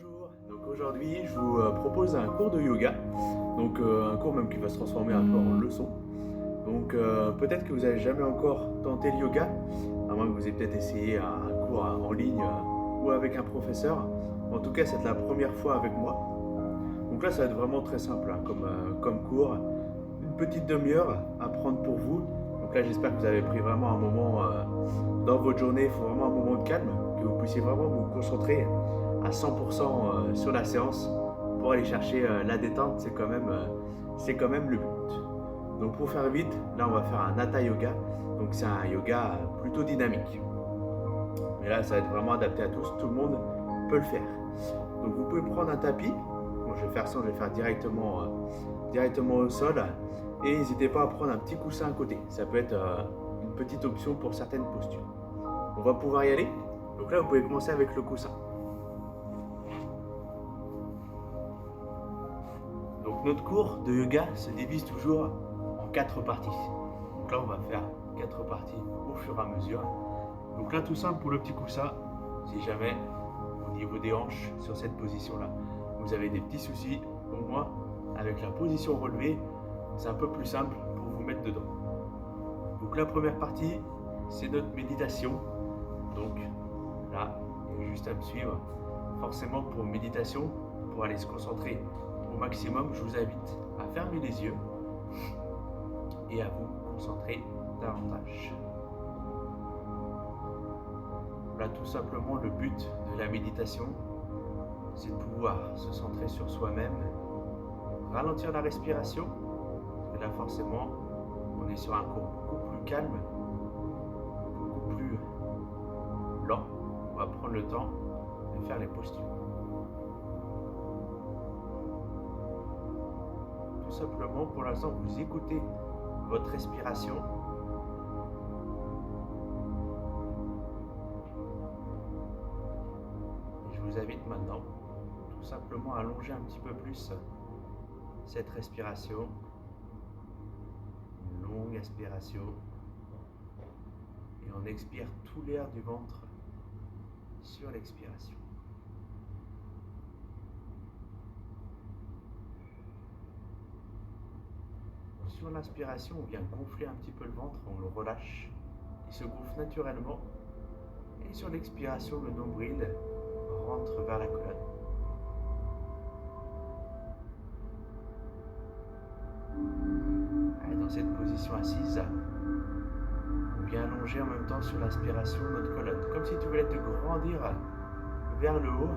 Bonjour, donc aujourd'hui je vous propose un cours de yoga, donc un cours même qui va se transformer un peu en leçon. Donc peut-être que vous n'avez jamais encore tenté le yoga, à moins que vous ayez peut-être essayé un cours en ligne ou avec un professeur. En tout cas c'est la première fois avec moi. Donc là ça va être vraiment très simple hein, comme cours, une petite demi-heure à prendre pour vous. Donc là j'espère que vous avez pris vraiment un moment dans votre journée, il faut vraiment un moment de calme, que vous puissiez vraiment vous concentrer à 100% sur la séance pour aller chercher la détente, c'est quand même le but. Donc pour faire vite, là on va faire un hatha yoga, donc c'est un yoga plutôt dynamique. Mais là ça va être vraiment adapté à tous, tout le monde peut le faire. Donc vous pouvez prendre un tapis, bon, je vais faire ça, je vais faire directement au sol, et n'hésitez pas à prendre un petit coussin à côté, ça peut être une petite option pour certaines postures. On va pouvoir y aller, donc là vous pouvez commencer avec le coussin. Donc notre cours de yoga se divise toujours en 4 parties. Donc là on va faire 4 parties au fur et à mesure. Donc là tout simple pour le petit coussin, si jamais au niveau des hanches sur cette position là, vous avez des petits soucis, au moins avec la position relevée, c'est un peu plus simple pour vous mettre dedans. Donc la première partie, c'est notre méditation. Donc là, il y a juste à me suivre. Forcément pour méditation, pour aller se concentrer au maximum, je vous invite à fermer les yeux et à vous concentrer davantage. Là, tout simplement, le but de la méditation, c'est de pouvoir se centrer sur soi-même, ralentir la respiration, parce que là, forcément, on est sur un cours beaucoup plus calme, beaucoup plus lent. On va prendre le temps de faire les postures. Tout simplement, pour l'instant, vous écoutez votre respiration. Et je vous invite maintenant, tout simplement, à allonger un petit peu plus cette respiration. Une longue inspiration. Et on expire tout l'air du ventre sur l'expiration. Sur l'inspiration, on vient gonfler un petit peu le ventre, on le relâche, il se gonfle naturellement. Et sur l'expiration, le nombril rentre vers la colonne. Allez, dans cette position assise, on vient allonger en même temps sur l'inspiration notre colonne, comme si tu voulais te grandir vers le haut.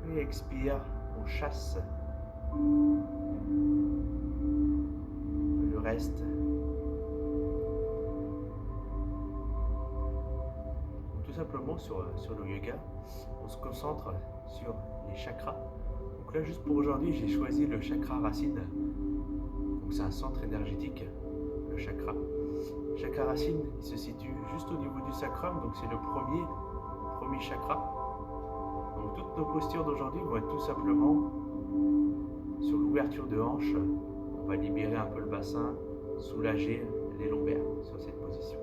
Et expire, on chasse le reste. Donc, tout simplement sur le yoga, on se concentre sur les chakras. Donc là, juste pour aujourd'hui, j'ai choisi le chakra racine. Donc c'est un centre énergétique, le chakra. Le chakra racine, il se situe juste au niveau du sacrum, donc c'est le premier chakra. Donc toutes nos postures d'aujourd'hui vont être tout simplement sur l'ouverture de hanche. On va libérer un peu le bassin, soulager les lombaires sur cette position.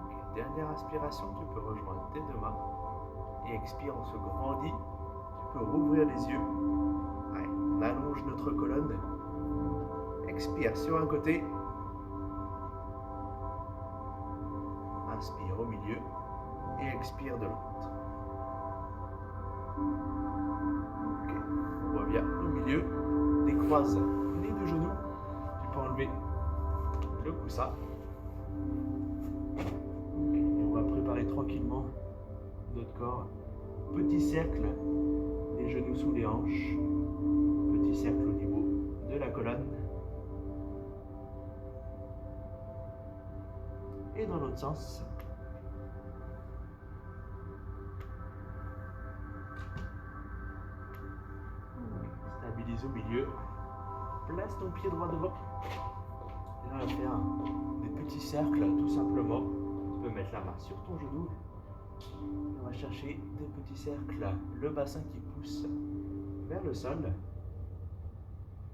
Okay. Dernière inspiration, tu peux rejoindre tes deux mains et expire, on se grandit. Tu peux rouvrir les yeux. Ouais, on allonge notre colonne. Expire sur un côté. Inspire au milieu et expire de l'autre. Ok, on revient au milieu. Décroise les deux genoux. Tu peux enlever le coussin. Okay, et on va préparer tranquillement notre corps. Petit cercle, les genoux sous les hanches. Petit cercle au niveau de la colonne. Et dans l'autre sens. Stabilise au milieu. Place ton pied droit devant. Et là, on va faire des petits cercles, tout simplement. Tu peux mettre la main sur ton genou On va chercher des petits cercles, le bassin qui pousse vers le sol,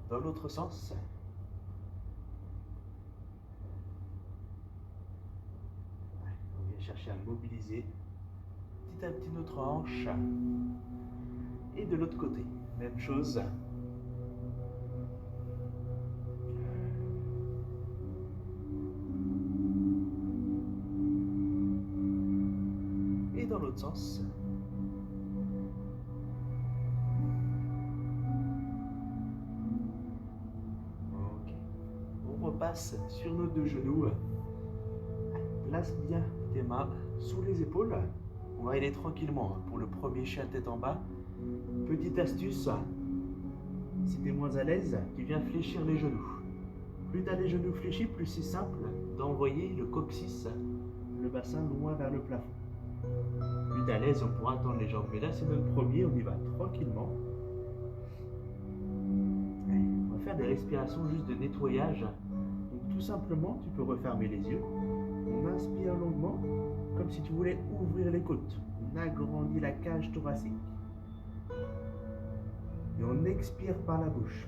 dans l'autre sens. On vient chercher à mobiliser petit à petit notre hanche. Et de l'autre côté, même chose. Et dans l'autre sens. Ok. On repasse sur nos deux genoux. Place bien tes mains sous les épaules. On va y aller tranquillement pour le premier chien tête en bas. Petite astuce, si tu es moins à l'aise, tu viens fléchir les genoux. Plus tu as les genoux fléchis, plus c'est simple d'envoyer le coccyx, le bassin loin vers le plafond. Plus tu es à l'aise, on pourra tendre les jambes. Mais là, c'est notre premier, on y va tranquillement. On va faire des respirations juste de nettoyage. Donc tout simplement, tu peux refermer les yeux. On inspire longuement, comme si tu voulais ouvrir les côtes. On agrandit la cage thoracique. Et on expire par la bouche.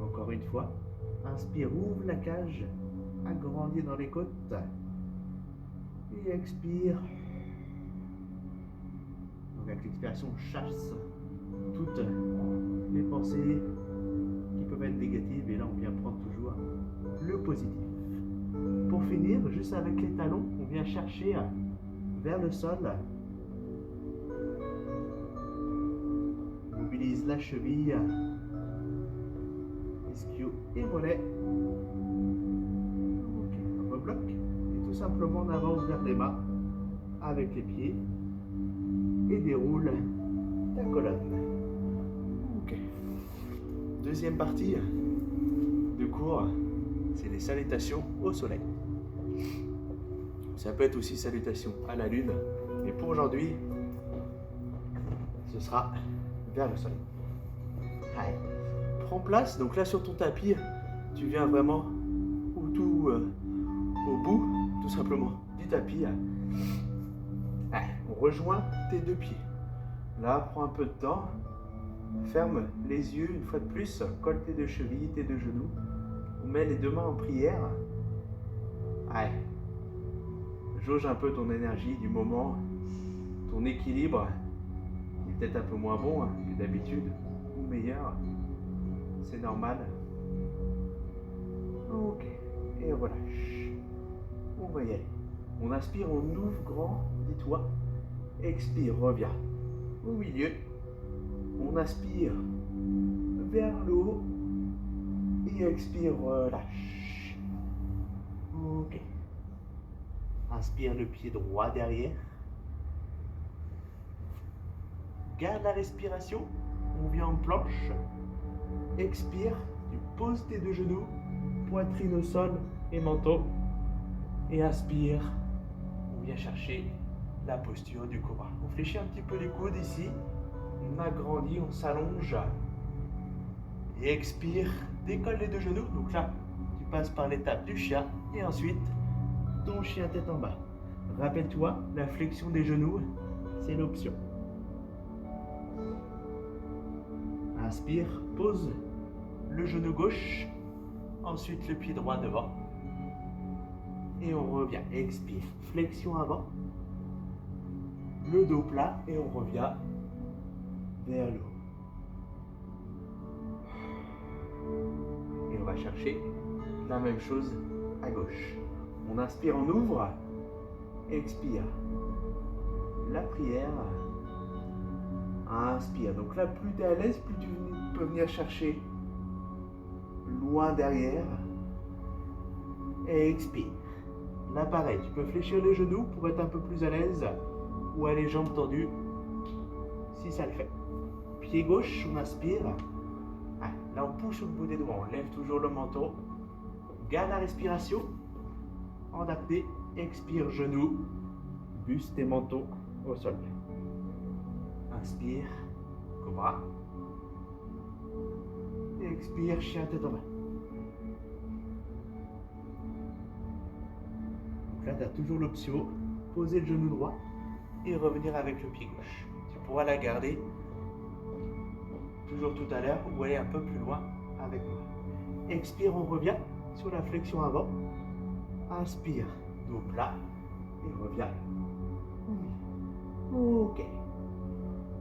Encore une fois, inspire, ouvre la cage, agrandis dans les côtes. Et expire. Donc avec l'expiration, chasse toutes les pensées qui peuvent être négatives. Et là, on vient prendre toujours le positif. Pour finir, juste avec les talons, on vient chercher vers le sol. Mobilise la cheville, ischio et mollet. Ok, on rebloque. Et tout simplement, on avance vers les bas avec les pieds et déroule ta colonne. Ok. Deuxième partie de cours, c'est les salutations au soleil. Ça peut être aussi salutations à la lune, mais pour aujourd'hui, ce sera vers le soleil. Allez, prends place. Donc là sur ton tapis, tu viens vraiment au bout, tout simplement, du tapis. Allez, on rejoint tes deux pieds. Là, prends un peu de temps. Ferme les yeux une fois de plus. Colle tes deux chevilles, tes deux genoux. On met les deux mains en prière. Allez, jauge un peu ton énergie du moment, ton équilibre. Il est peut-être un peu moins bon que d'habitude, ou meilleur. C'est normal. Ok, et on relâche. On va y aller. On inspire, on ouvre grand, dis-toi. Expire, reviens au milieu. On inspire vers le haut. Et expire, relâche. Ok. Inspire le pied droit derrière. Garde la respiration. On vient en planche. Expire. Tu poses tes deux genoux. Poitrine au sol et menton. Et inspire. On vient chercher la posture du cobra. On fléchit un petit peu les coudes ici. On agrandit, on s'allonge. Et expire. Décolle les deux genoux. Donc là, tu passes par l'étape du chien. Et ensuite, ton chien tête en bas. Rappelle-toi, la flexion des genoux, c'est l'option. Inspire, pose le genou gauche, ensuite le pied droit devant. Et on revient, expire, flexion avant, le dos plat et on revient vers le haut. Et on va chercher la même chose à gauche. On inspire, on ouvre, expire. La prière. Inspire. Donc là, plus tu es à l'aise, plus tu peux venir chercher loin derrière. Et expire. Là, pareil, tu peux fléchir les genoux pour être un peu plus à l'aise ou les jambes tendues si ça le fait. Pied gauche, on inspire. Ah, là, on pousse au bout des doigts. On lève toujours le menton. Garde la respiration. En apnée, expire, genoux, buste et menton au sol. Inspire, cobra. Expire, chien tête en bas. Donc là, tu as toujours l'option poser le genou droit et revenir avec le pied gauche. Tu pourras la garder toujours tout à l'heure ou aller un peu plus loin avec moi. Expire, on revient sur la flexion avant. Inspire, dos plat et revient. Ok.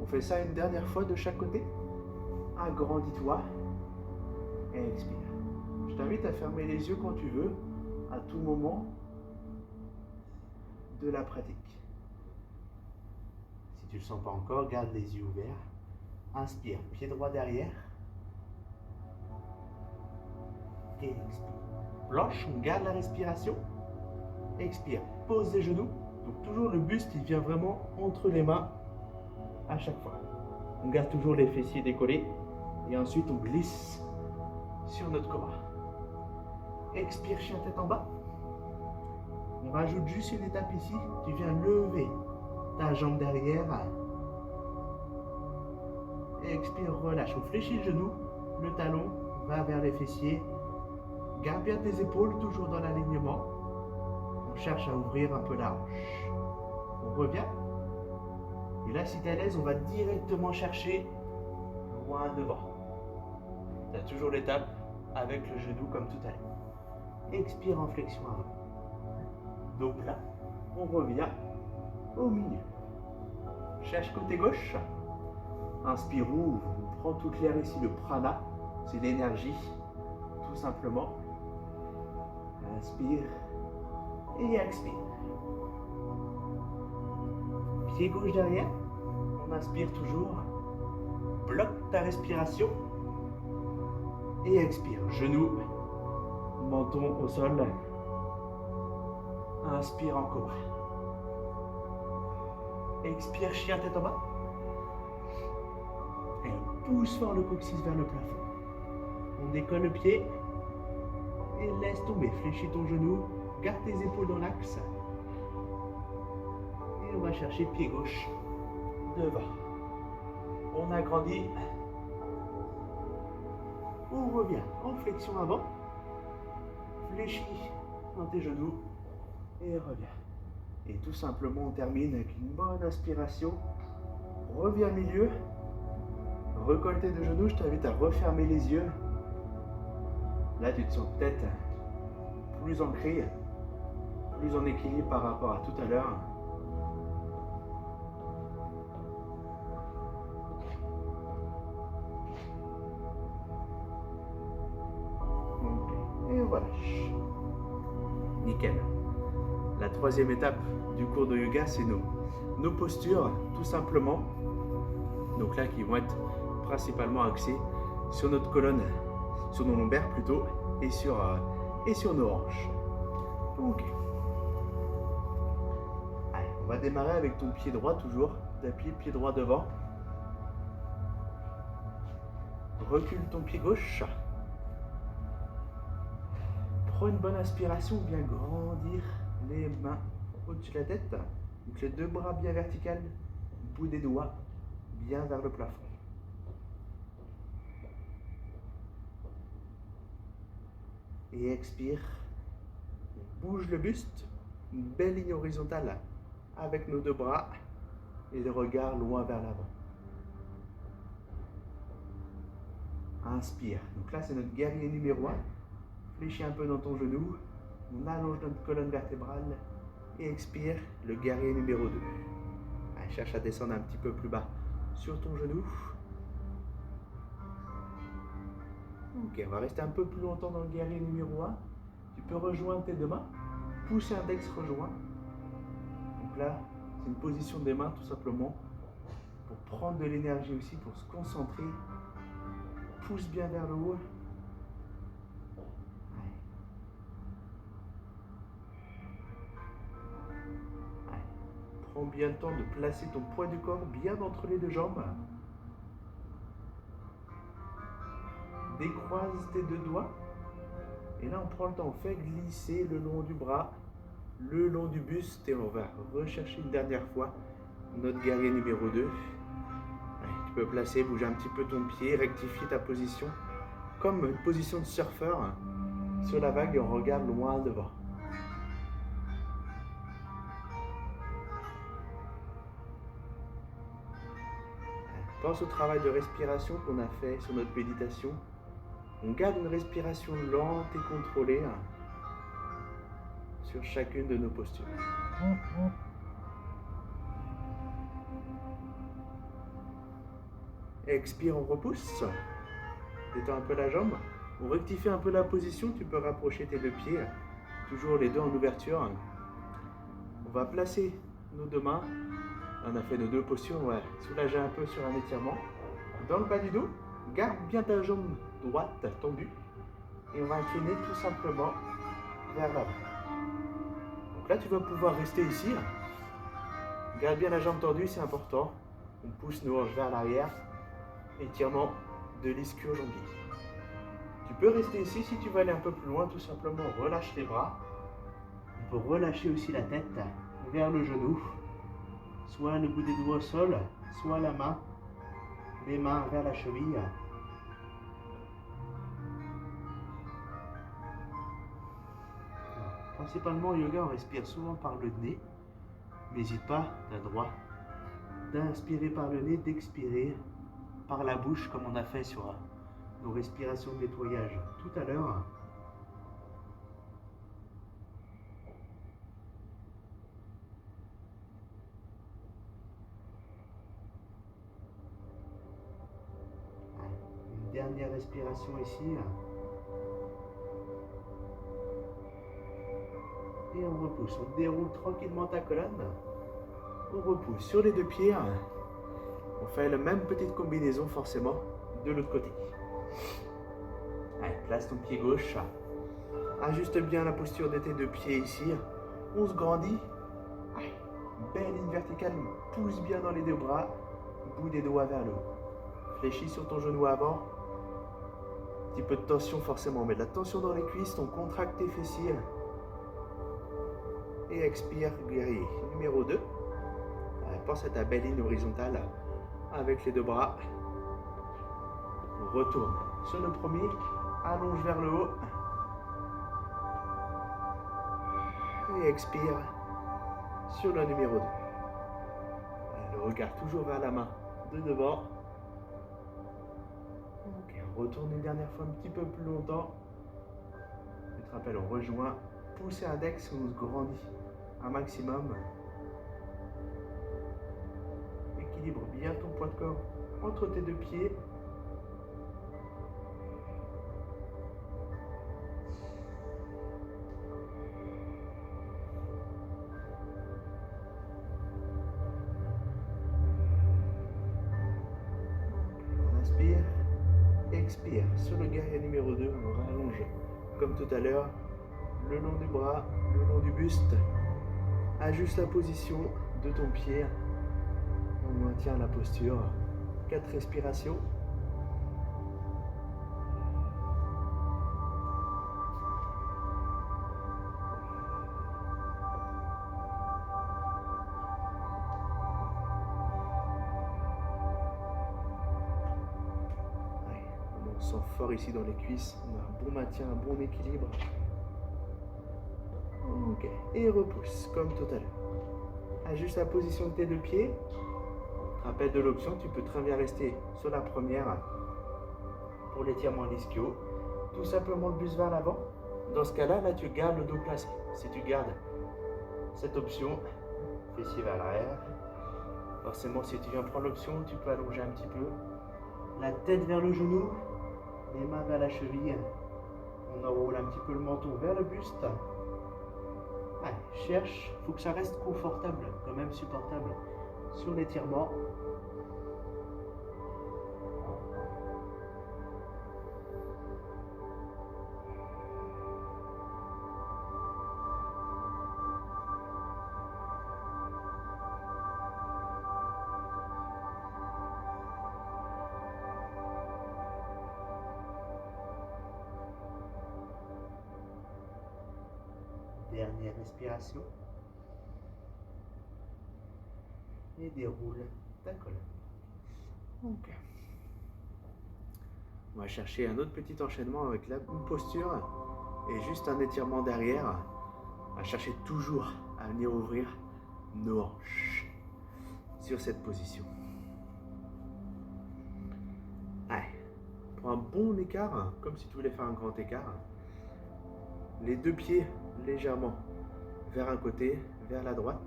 On fait ça une dernière fois de chaque côté. Agrandis-toi et expire. Je t'invite à fermer les yeux quand tu veux, à tout moment de la pratique. Si tu ne le sens pas encore, garde les yeux ouverts. Inspire, pied droit derrière. Et expire. Planche, on garde la respiration. Expire, pose les genoux. Donc toujours le buste, il vient vraiment entre les mains à chaque fois. On garde toujours les fessiers décollés. Et ensuite, on glisse sur notre corps. Expire, chien tête en bas. On rajoute juste une étape ici. Tu viens lever ta jambe derrière. Expire, relâche. On fléchit le genou. Le talon va vers les fessiers. Garde bien tes épaules, toujours dans l'alignement. On cherche à ouvrir un peu la hanche. On revient. Et là, si tu es à l'aise, on va directement chercher loin devant. Tu as toujours l'étape avec le genou comme tout à l'heure. Expire en flexion avant. Donc là, on revient au milieu. Cherche côté gauche. Inspire, ouvre. On prend toute l'air ici, le prana. C'est l'énergie, tout simplement. Inspire et expire. Pied gauche derrière. On inspire toujours. Bloque ta respiration. Et expire. Genou, menton au sol. Inspire encore. Expire, chien tête en bas. Et on pousse fort le coccyx vers le plafond. On décolle le pied. Et laisse tomber. Fléchis ton genou. Garde tes épaules dans l'axe. Et on va chercher pied gauche devant. On agrandit. On revient en flexion avant. Fléchis dans tes genoux. Et reviens. Et tout simplement, on termine avec une bonne inspiration. Reviens au milieu. Recolle tes deux genoux. Je t'invite à refermer les yeux. Là, tu te sens peut-être plus ancré, plus en équilibre par rapport à tout à l'heure. Et on relâche. Nickel. La troisième étape du cours de yoga, c'est nos postures, tout simplement. Donc là, qui vont être principalement axées sur notre colonne, sur nos lombaires plutôt, et sur nos hanches. Ok. Allez, on va démarrer avec ton pied droit toujours. T'appuies le pied droit devant. Recule ton pied gauche. Prends une bonne inspiration, viens grandir les mains au-dessus de la tête. Donc les deux bras bien verticales, bout des doigts bien vers le plafond. Et expire. Bouge le buste, une belle ligne horizontale avec nos deux bras et le regard loin vers l'avant. Inspire. Donc là, c'est notre guerrier numéro 1. Fléchis un peu dans ton genou. On allonge notre colonne vertébrale. Et expire, le guerrier numéro 2. Allez, cherche à descendre un petit peu plus bas sur ton genou. Ok, on va rester un peu plus longtemps dans le guerrier numéro 1. Tu peux rejoindre tes deux mains. Pouce index rejoint. Donc là, c'est une position des mains tout simplement pour prendre de l'énergie aussi, pour se concentrer. Pousse bien vers le haut. Prends bien le temps de placer ton poids du corps bien entre les deux jambes. Décroise tes deux doigts. Et là, on prend le temps, on fait glisser le long du bras, le long du buste. Et on va rechercher une dernière fois notre guerrier numéro 2. Allez, tu peux placer, bouger un petit peu ton pied, rectifier ta position. Comme une position de surfeur sur la vague et on regarde loin devant. Pense au travail de respiration qu'on a fait sur notre méditation. On garde une respiration lente et contrôlée sur chacune de nos postures. Expire, on repousse. Détends un peu la jambe. On rectifie un peu la position. Tu peux rapprocher tes deux pieds. Toujours les deux en ouverture. On va placer nos deux mains. On a fait nos deux postures. On va soulager un peu sur un étirement. Dans le bas du dos, garde bien ta jambe droite tendue. Et on va incliner tout simplement vers l'avant. Donc là, tu vas pouvoir rester ici. Garde bien la jambe tendue, c'est important. On pousse nos hanches vers l'arrière. Étirement de l'ischio-jambier. Tu peux rester ici si tu veux aller un peu plus loin, tout simplement relâche les bras. On peut relâcher aussi la tête vers le genou, soit le bout des doigts au sol, soit la main, les mains vers la cheville. Principalement au yoga, on respire souvent par le nez. N'hésite pas, tu as le droit d'inspirer par le nez, d'expirer par la bouche, comme on a fait sur nos respirations de nettoyage tout à l'heure. Une dernière respiration ici. Et on repousse. On déroule tranquillement ta colonne. On repousse sur les deux pieds. On fait la même petite combinaison forcément de l'autre côté. Allez, place ton pied gauche. Ajuste bien la posture de tes deux pieds ici. On se grandit. Allez, belle ligne verticale. Pousse bien dans les deux bras. Bout des doigts vers le haut. Fléchis sur ton genou avant. Un petit peu de tension forcément. Mets de la tension dans les cuisses. On contracte tes fessiers. Et expire, guerrier. Numéro 2. Allez, pense à ta belle ligne horizontale. Avec les deux bras, on retourne sur le premier, allonge vers le haut et expire sur le numéro 2. Le regard toujours vers la main de devant. Ok, on retourne une dernière fois un petit peu plus longtemps. Tu te rappelles, on rejoint, poussez index, on se grandit un maximum. Équilibre bien ton poids de corps entre tes deux pieds. On inspire, expire. Sur le guerrier numéro 2, on rallonge comme tout à l'heure le long du bras, le long du buste. Ajuste la position de ton pied. On maintient la posture. 4 respirations. On sent fort ici dans les cuisses. On a un bon maintien, un bon équilibre. Ok. Et repousse comme tout à l'heure. Ajuste la position de tes deux pieds. Rappel de l'option, tu peux très bien rester sur la première pour l'étirement d'ischio. Tout simplement le buste vers l'avant. Dans ce cas-là, là, tu gardes le dos placé. Si tu gardes cette option, fessier vers l'arrière. Forcément, si tu viens prendre l'option, tu peux allonger un petit peu. La tête vers le genou, les mains vers la cheville. On enroule un petit peu le menton vers le buste. Allez, cherche, il faut que ça reste confortable, quand même supportable sur l'étirement. Dernière respiration. Et déroule ta colonne. Ok. On va chercher un autre petit enchaînement avec la posture et juste un étirement derrière. On va chercher toujours à venir ouvrir nos hanches sur cette position. bon écart, comme si tu voulais faire un grand écart. Les deux pieds légèrement vers un côté, vers la droite.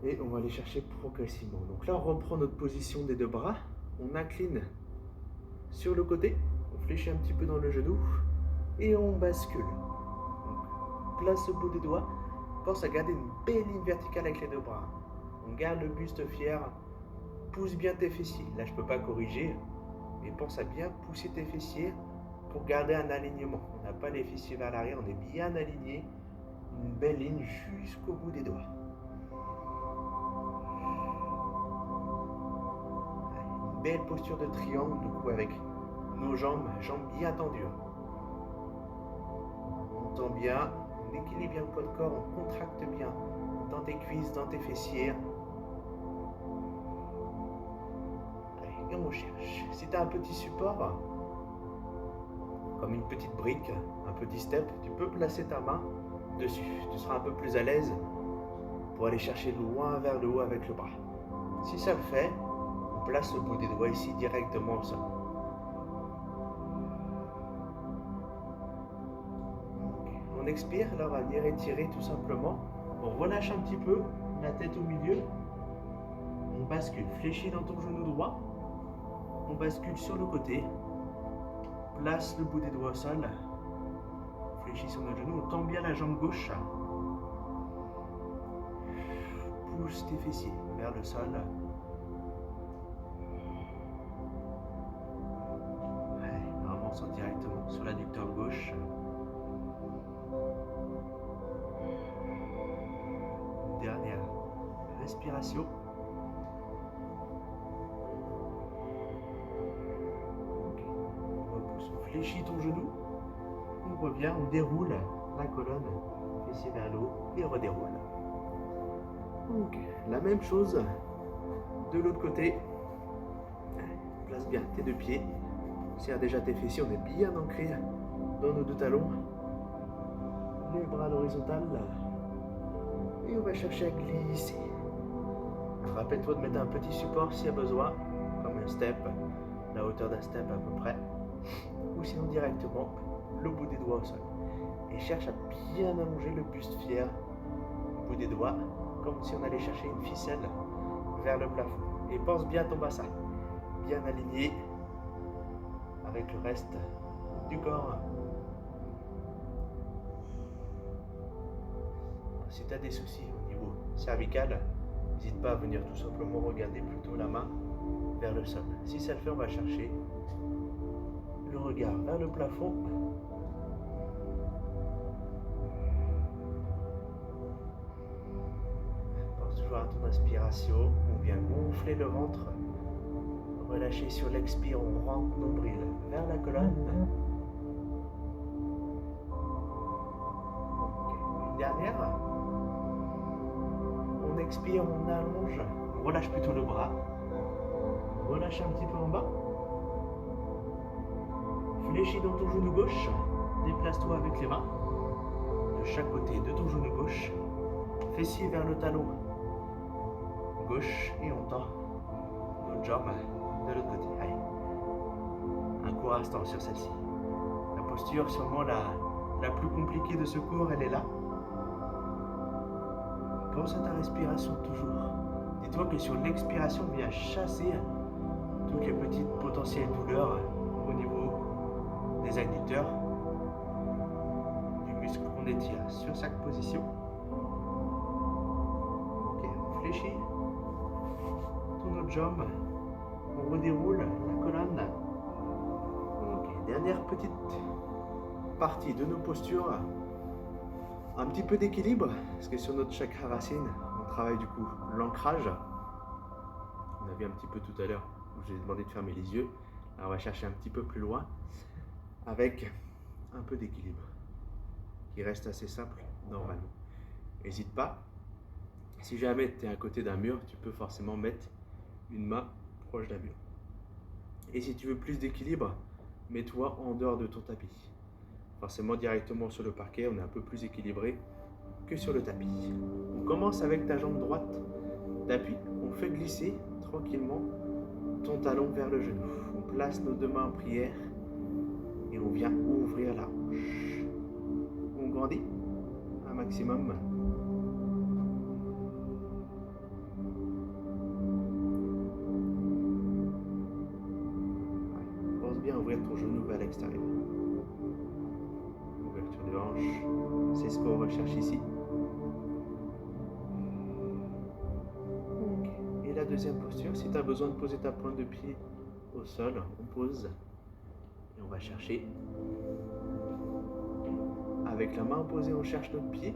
Et on va aller chercher progressivement. Donc là, on reprend notre position des deux bras. On incline sur le côté. On fléchit un petit peu dans le genou. Et on bascule. Donc, place le bout des doigts. Pense à garder une belle ligne verticale avec les deux bras. On garde le buste fier. Pousse bien tes fessiers. Là, je ne peux pas corriger. Mais pense à bien pousser tes fessiers pour garder un alignement. On n'a pas les fessiers vers l'arrière. On est bien aligné. Une belle ligne jusqu'au bout des doigts. Une belle posture de triangle, du coup, avec nos jambes bien tendues. On tend bien, on équilibre bien le poids de corps, on contracte bien dans tes cuisses, dans tes fessiers. Et on cherche. Si tu as un petit support, comme une petite brique, un petit step, tu peux placer ta main dessus. Tu seras un peu plus à l'aise pour aller chercher loin vers le haut avec le bras. Si ça le fait, on place le bout des doigts ici directement au sol. On expire, là on va venir étirer tout simplement. On relâche un petit peu la tête au milieu. On bascule, fléchis dans ton genou droit. On bascule sur le côté. Place le bout des doigts au sol. Fléchis sur notre genou, on tend bien la jambe gauche. Pousse tes fessiers vers le sol. On avance directement sur l'adducteur gauche. Dernière respiration. On repousse, on fléchit ton genou. On revient, on déroule la colonne, fessier vers le haut et on redéroule. Ok, la même chose de l'autre côté. Place bien tes deux pieds. Serre déjà tes fessiers, on est bien ancré dans nos deux talons. Les bras à l'horizontale. Et on va chercher à glisser. Rappelle-toi de mettre un petit support s'il y a besoin, comme un step, la hauteur d'un step à peu près. Ou sinon directement le bout des doigts au sol. Et cherche à bien allonger le buste fier au bout des doigts, comme si on allait chercher une ficelle vers le plafond. Et pense bien à ton bassin, bien aligné avec le reste du corps. Si tu as des soucis au niveau cervical, n'hésite pas à venir tout simplement regarder plutôt la main vers le sol. Si ça le fait, on va chercher le regard vers le plafond. Pense toujours à ton inspiration. On vient gonfler le ventre. Relâcher sur l'expire, on rentre nombril vers la colonne. Okay. Une dernière. On expire, on allonge. On relâche plutôt le bras. Relâche un petit peu en bas. Fléchis dans ton genou gauche. Déplace-toi avec les mains de chaque côté de ton genou gauche. Fessier vers le talon gauche et on tend notre jambe de l'autre côté. Allez. Un court instant sur celle-ci. La posture sûrement la plus compliquée de ce cours, elle est là. Pense à ta respiration toujours. Dis-toi que sur l'expiration, on vient chasser toutes les petites potentielles douleurs au niveau des adducteurs, du muscle qu'on étire sur chaque position. Ok, on fléchit. Tourne notre jambe. On redéroule la colonne. Ok, dernière petite partie de nos postures. Un petit peu d'équilibre, parce que sur notre chakra racine, on travaille du coup l'ancrage. On a vu un petit peu tout à l'heure où j'ai demandé de fermer les yeux. Là, on va chercher un petit peu plus loin avec un peu d'équilibre qui reste assez simple normalement. N'hésite pas, si jamais tu es à côté d'un mur, tu peux forcément mettre une main proche d'un mur. Et si tu veux plus d'équilibre, mets-toi en dehors de ton tapis. Forcément directement sur le parquet, on est un peu plus équilibré que sur le tapis. On commence avec ta jambe droite d'appui, on fait glisser tranquillement ton talon vers le genou. On place nos deux mains en prière et on vient ouvrir la hanche. On grandit un maximum. Pense bien à ouvrir ton genou vers l'extérieur. Ouverture de hanche, c'est ce qu'on recherche ici. Ok. Et la deuxième posture, si tu as besoin de poser ta pointe de pied au sol, on pose et on va chercher. Avec la main posée, on cherche notre pied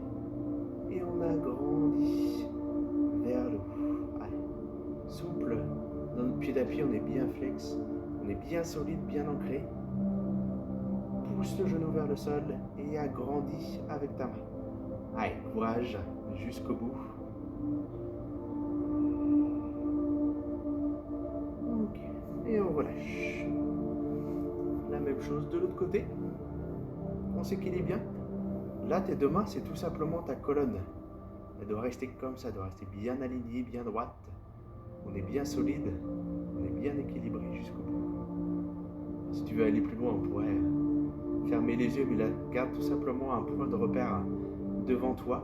et on agrandit vers le haut. Allez. Souple dans notre pied d'appui, on est bien flex, on est bien solide, bien ancré. Pousse le genou vers le sol et agrandis avec ta main. Allez, courage jusqu'au bout. Ok, et on relâche. La même chose de l'autre côté. On s'équilibre bien. Là, tes deux mains, c'est tout simplement ta colonne. Elle doit rester comme ça, elle doit rester bien alignée, bien droite. On est bien solide, on est bien équilibré jusqu'au bout. Si tu veux aller plus loin, on pourrait fermer les yeux, mais là, garde tout simplement un point de repère devant toi.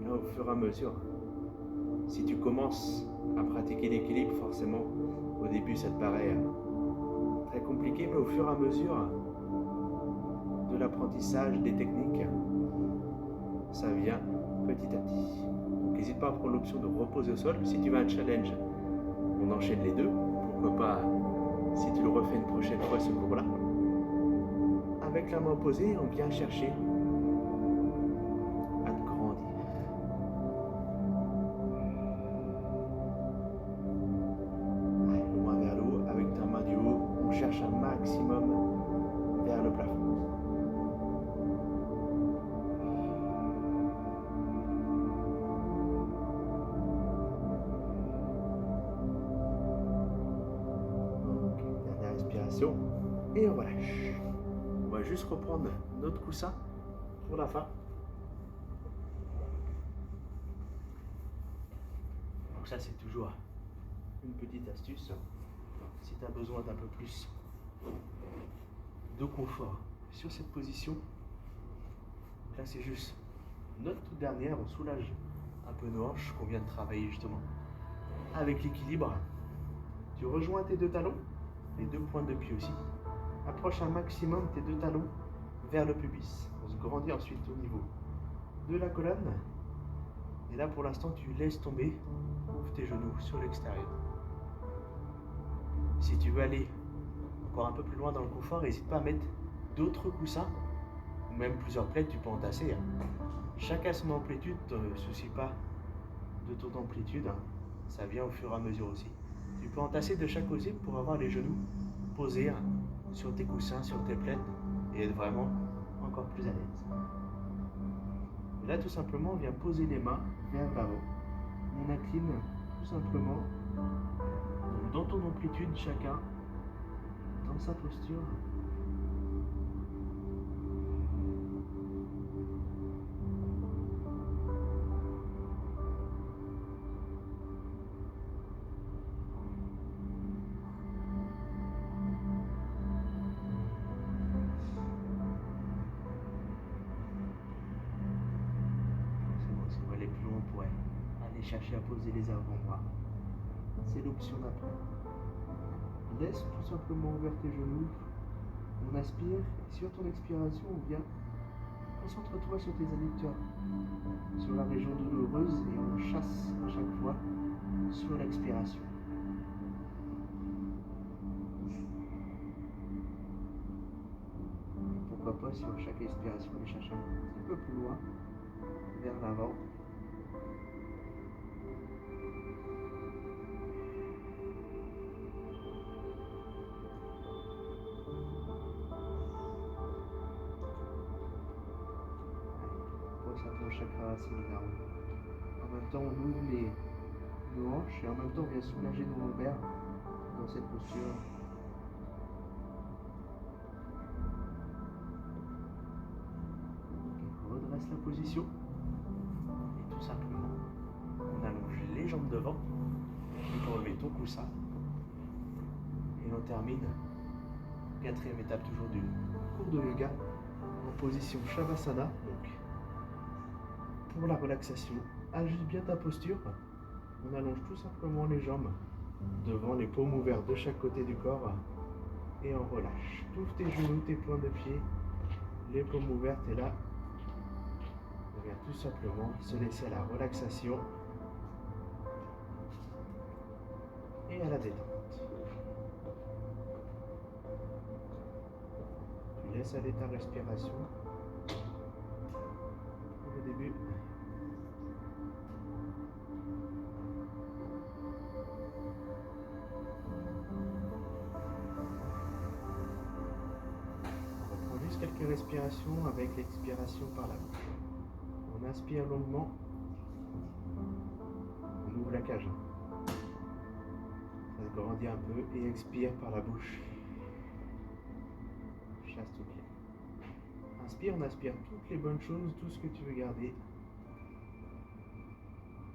Là, au fur et à mesure, si tu commences à pratiquer l'équilibre, forcément, au début, ça te paraît très compliqué, mais au fur et à mesure de l'apprentissage des techniques, ça vient petit à petit. Donc n'hésite pas à prendre l'option de reposer au sol. Si tu veux un challenge, on enchaîne les deux. Pourquoi pas, si tu le refais une prochaine fois, ce cours-là. Avec la main posée, on vient chercher à te grandir. Allez, le main vers le haut, avec ta main du haut, on cherche un maximum vers le plafond. Dernière respiration et on relâche. On va juste reprendre notre coussin pour la fin. Donc ça, c'est toujours une petite astuce. Si tu as besoin d'un peu plus de confort sur cette position, là c'est juste notre toute dernière, on soulage un peu nos hanches qu'on vient de travailler justement avec l'équilibre. Tu rejoins tes deux talons, les deux pointes de pied aussi. Approche un maximum tes deux talons vers le pubis. On se grandit ensuite au niveau de la colonne. Et là pour l'instant tu laisses tomber, ouvre tes genoux sur l'extérieur. Si tu veux aller encore un peu plus loin dans le confort, n'hésite pas à mettre d'autres coussins, ou même plusieurs plaids, tu peux entasser. Chacun son amplitude, ne te soucie pas de ton amplitude, ça vient au fur et à mesure aussi. Tu peux entasser de chaque côté pour avoir les genoux posés sur tes coussins, sur tes plaids, et être vraiment encore plus à l'aise. Et là tout simplement, on vient poser les mains vers l'avant. On incline tout simplement dans ton amplitude, chacun dans sa posture. Si on veut aller plus loin, on pourrait aller chercher à poser les avant-bras. C'est l'option d'après. Laisse tout simplement ouvrir tes genoux. On aspire et sur ton expiration, on vient. Concentre-toi sur tes adducteurs, sur la région douloureuse et on chasse à chaque fois sur l'expiration. Pourquoi pas sur chaque expiration aller chercher un petit peu plus loin vers l'avant. Ton chakra racinaire. En même temps, on ouvre nos hanches et en même temps, on vient soulager nos lombaires dans cette posture. Okay, redresse la position. tout simplement. On allonge les jambes devant. Tu peux relever ton coussin. Et on termine. Quatrième étape toujours du cours de yoga en position Shavasana. Donc, pour la relaxation, ajuste bien ta posture. On allonge tout simplement les jambes devant, les paumes ouvertes de chaque côté du corps. Et on relâche. T'ouvres tes genoux, tes points de pied, les paumes ouvertes. Et là, on vient tout simplement se laisser à la relaxation et à la détente. Tu laisses aller ta respiration. Au début. On reprend juste quelques respirations avec l'expiration par la bouche. On inspire longuement. On ouvre la cage. Ça se grandit un peu et expire par la bouche. Chasse tout bien. Inspire, on aspire toutes les bonnes choses, tout ce que tu veux garder.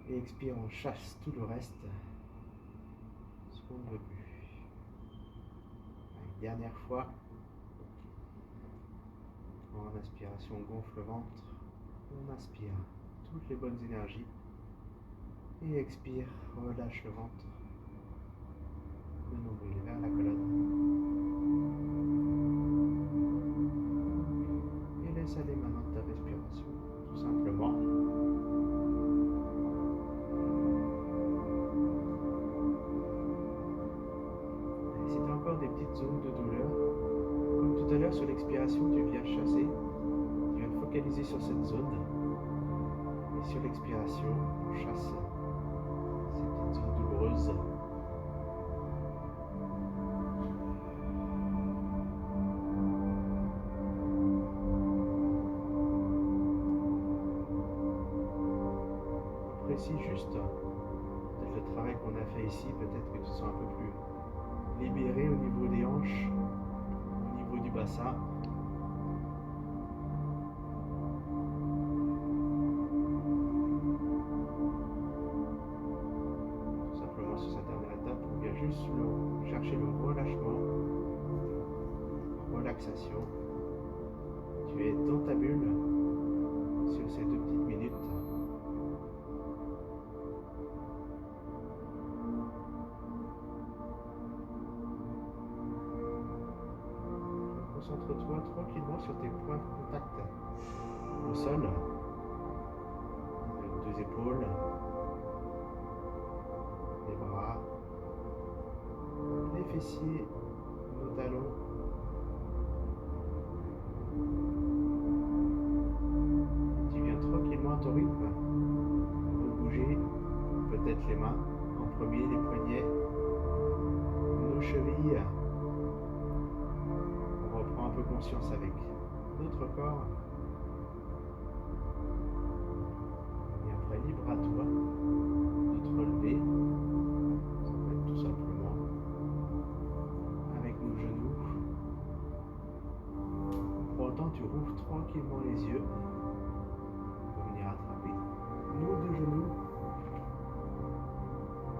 Et expire, on chasse tout le reste, ce qu'on ne veut plus. Une dernière fois. En inspiration, on gonfle le ventre. On inspire toutes les bonnes énergies. Et expire, relâche le ventre. Le nombril vers la colonne. Et laisse aller maintenant ta respiration, tout simplement. Et si tu as encore des petites zones de douleur, comme tout à l'heure sur l'expiration, tu viens chasser, tu viens te focaliser sur cette zone. Et sur l'expiration, on chasse ces petites zones douloureuses. Apprécie juste peut-être le travail qu'on a fait ici, peut-être que tu te sens un peu plus libéré au niveau des hanches, au niveau du bassin. Tout simplement sur cette dernière étape, on vient juste chercher le relâchement, relaxation. Tu es dans ta bulle sur ces 2 petites minutes. Concentre-toi tranquillement sur tes points de contact au sol, les 2 épaules, les bras, les fessiers, nos talons. Tu viens tranquillement à ton rythme, bouger peut-être les mains, en premier les poignets, nos chevilles. Prends un peu conscience avec notre corps. Et après, libre à toi de te relever. Ça peut être tout simplement avec nos genoux. Pour autant, tu rouvres tranquillement les yeux pour venir attraper nos 2 genoux.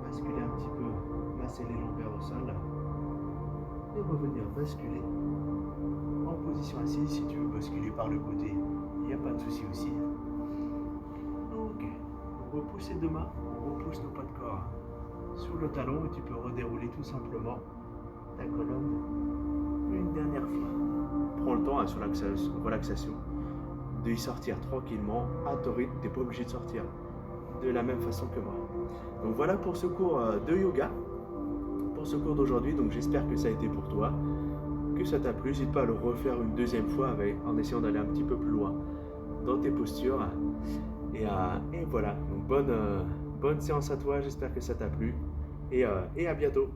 Basculer un petit peu, masser les lombaires au sol. Et revenir basculer en position assise. Si tu veux basculer par le côté, il n'y a pas de souci aussi. Ok, on repousse les 2 mains, on repousse nos pas de corps sur le talon et tu peux redérouler tout simplement ta colonne une dernière fois. Prends le temps sur la relaxation de y sortir tranquillement à ton rythme. Tu n'es pas obligé de sortir de la même façon que moi. Donc voilà pour ce cours de yoga. Ce cours d'aujourd'hui, donc j'espère que ça a été pour toi, que ça t'a plu. N'hésite pas à le refaire une 2e fois en essayant d'aller un petit peu plus loin dans tes postures. Et voilà, donc bonne séance à toi, j'espère que ça t'a plu et à bientôt.